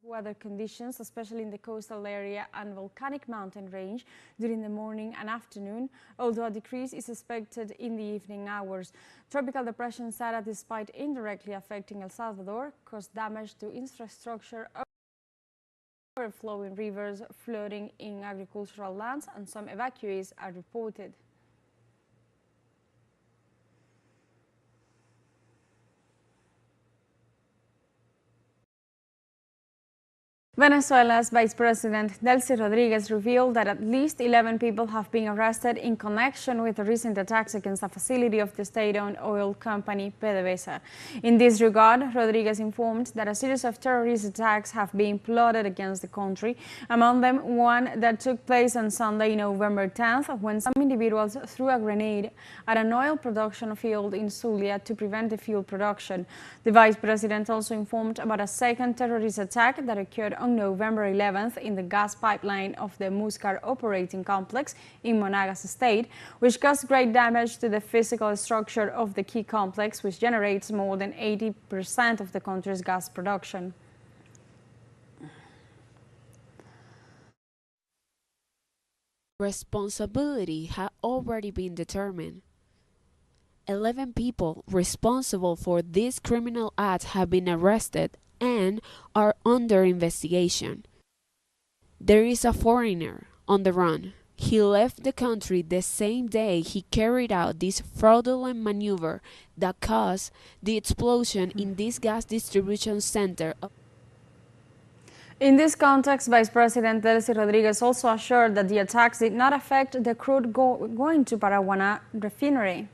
weather conditions, especially in the coastal area and volcanic mountain range during the morning and afternoon, although a decrease is expected in the evening hours. Tropical depression Sara, despite indirectly affecting El Salvador, caused damage to infrastructure, overflowing rivers, flooding in agricultural lands, and some evacuees are reported. Venezuela's Vice President Delcy Rodriguez revealed that at least 11 people have been arrested in connection with the recent attacks against a facility of the state-owned oil company PDVSA. In this regard, Rodriguez informed that a series of terrorist attacks have been plotted against the country, among them one that took place on Sunday, November 10th, when some individuals threw a grenade at an oil production field in Zulia to prevent the fuel production. The Vice President also informed about a second terrorist attack that occurred on November 11th in the gas pipeline of the Muscar operating complex in Monagas state, which caused great damage to the physical structure of the key complex, which generates more than 80% of the country's gas production. Responsibility had already been determined. 11 people responsible for these criminal acts have been arrested and are under investigation. There is a foreigner on the run. He left the country the same day he carried out this fraudulent maneuver that caused the explosion in this gas distribution center. In this context, Vice President Delcy Rodriguez also assured that the attacks did not affect the crude going to Paraguaná refinery.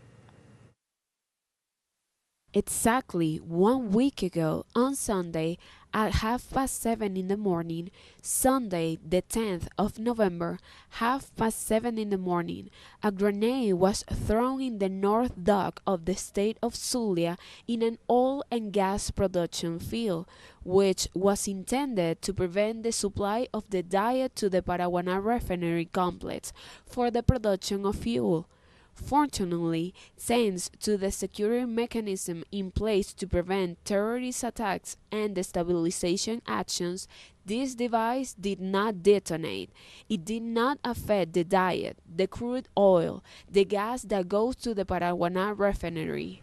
Exactly 1 week ago, on Sunday at 7:30 in the morning, Sunday the 10th of November, 7:30 in the morning, a grenade was thrown in the north dock of the state of Zulia in an oil and gas production field, which was intended to prevent the supply of the diet to the Paraguaná refinery complex for the production of fuel. Fortunately, thanks to the security mechanism in place to prevent terrorist attacks and destabilization actions, this device did not detonate. It did not affect the diet, the crude oil, the gas that goes to the Paraguaná refinery.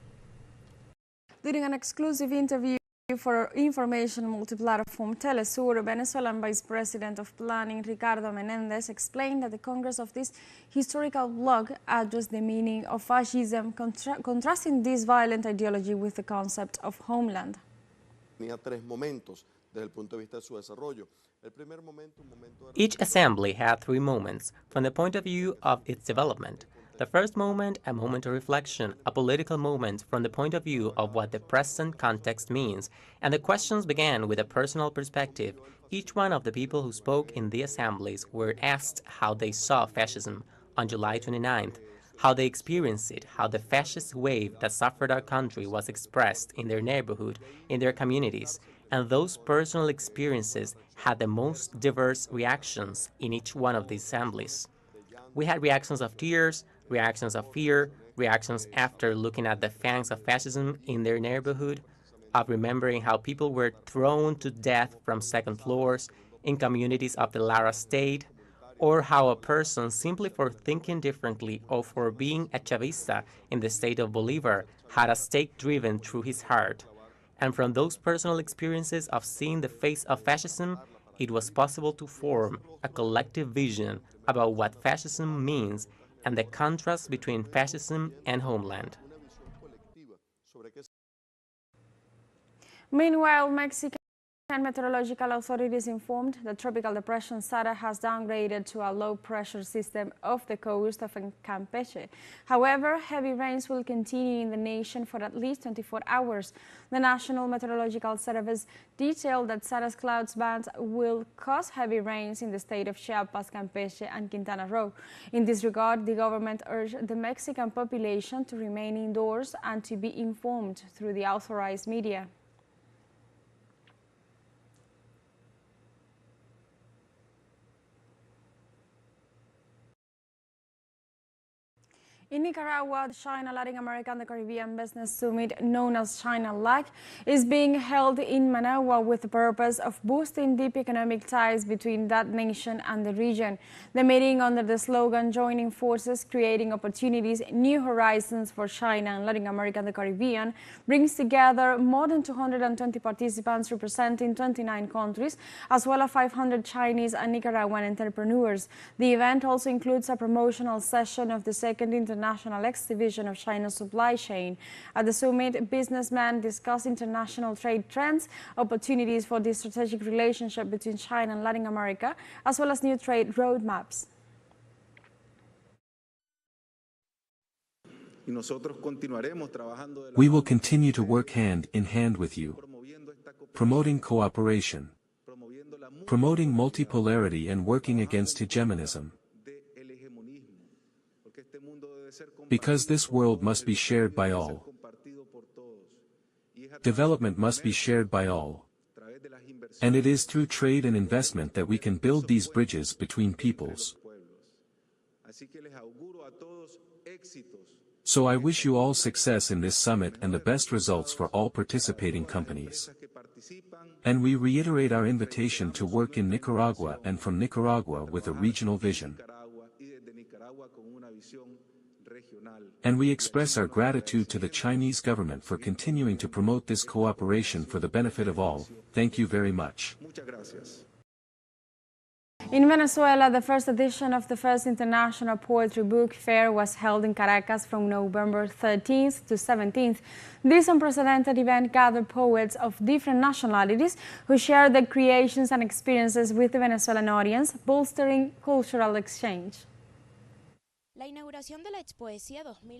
During an exclusive interview for information multi-platform teleSUR, Venezuelan Vice President of Planning Ricardo Menéndez explained that the Congress of this historical bloc addressed the meaning of fascism, contrasting this violent ideology with the concept of homeland. Each assembly had three moments from the point of view of its development. The first moment, a moment of reflection, a political moment from the point of view of what the present context means, and the questions began with a personal perspective. Each one of the people who spoke in the assemblies were asked how they saw fascism on July 29th, how they experienced it, how the fascist wave that suffered our country was expressed in their neighborhood, in their communities, and those personal experiences had the most diverse reactions in each one of these assemblies. We had reactions of tears, reactions of fear, reactions after looking at the fangs of fascism in their neighborhood, of remembering how people were thrown to death from second floors in communities of the Lara state, or how a person, simply for thinking differently or for being a Chavista in the state of Bolivar, had a stake driven through his heart. And from those personal experiences of seeing the face of fascism, it was possible to form a collective vision about what fascism means and the contrast between fascism and homeland. Meanwhile, Mexican meteorological authorities informed that tropical depression Sara has downgraded to a low-pressure system off the coast of Campeche. However, heavy rains will continue in the nation for at least 24 hours. The National Meteorological Service detailed that Sara's clouds band will cause heavy rains in the state of Chiapas, Campeche, and Quintana Roo. In this regard, the government urged the Mexican population to remain indoors and to be informed through the authorized media. In Nicaragua, the China, Latin America and the Caribbean Business Summit, known as China-LAC, is being held in Managua with the purpose of boosting deep economic ties between that nation and the region. The meeting, under the slogan Joining Forces, Creating Opportunities, New Horizons for China and Latin America and the Caribbean, brings together more than 220 participants representing 29 countries, as well as 500 Chinese and Nicaraguan entrepreneurs. The event also includes a promotional session of the second International Exhibition of China's Supply Chain. At the summit, businessmen discuss international trade trends, opportunities for the strategic relationship between China and Latin America, as well as new trade roadmaps. We will continue to work hand in hand with you, promoting cooperation, promoting multipolarity and working against hegemonism. Because this world must be shared by all. Development must be shared by all. And it is through trade and investment that we can build these bridges between peoples. So I wish you all success in this summit and the best results for all participating companies. And we reiterate our invitation to work in Nicaragua and from Nicaragua with a regional vision. And we express our gratitude to the Chinese government for continuing to promote this cooperation for the benefit of all. Thank you very much. In Venezuela, the first edition of the first International Poetry Book Fair was held in Caracas from November 13th to 17th. This unprecedented event gathered poets of different nationalities who shared their creations and experiences with the Venezuelan audience, bolstering cultural exchange.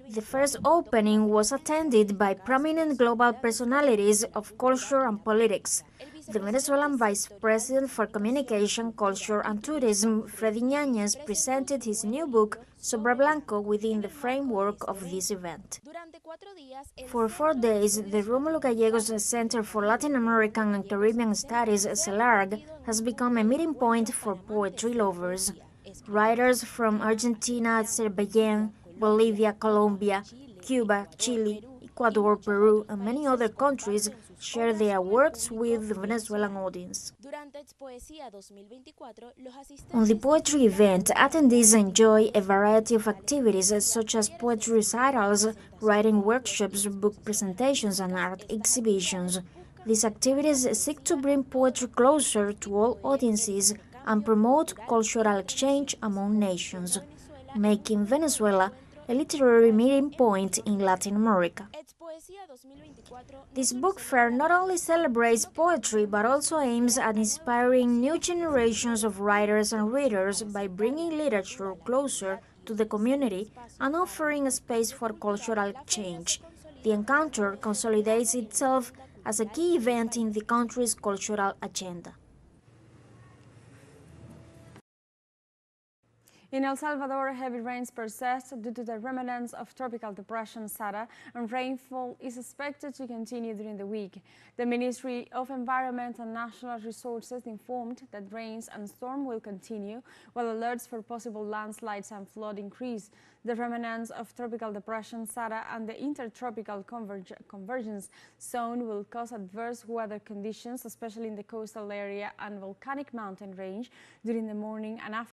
The first opening was attended by prominent global personalities of culture and politics. The Venezuelan Vice President for Communication, Culture and Tourism, Freddy Ñañez, presented his new book, Sobre Blanco, within the framework of this event. For 4 days, the Rómulo Gallegos Center for Latin American and Caribbean Studies, CELARG, has become a meeting point for poetry lovers. Writers from Argentina, Azerbaijan, Bolivia, Colombia, Cuba, Chile, Ecuador, Peru, and many other countries share their works with the Venezuelan audience. On the poetry event, attendees enjoy a variety of activities such as poetry recitals, writing workshops, book presentations, and art exhibitions. These activities seek to bring poetry closer to all audiences and promote cultural exchange among nations, making Venezuela a literary meeting point in Latin America. This book fair not only celebrates poetry but also aims at inspiring new generations of writers and readers by bringing literature closer to the community and offering a space for cultural exchange. The encounter consolidates itself as a key event in the country's cultural agenda. In El Salvador, heavy rains persist due to the remnants of Tropical Depression Sara, and rainfall is expected to continue during the week. The Ministry of Environment and Natural Resources informed that rains and storm will continue, while alerts for possible landslides and flood increase. The remnants of Tropical Depression Sara and the Intertropical Convergence Zone will cause adverse weather conditions, especially in the coastal area and volcanic mountain range, during the morning and afternoon.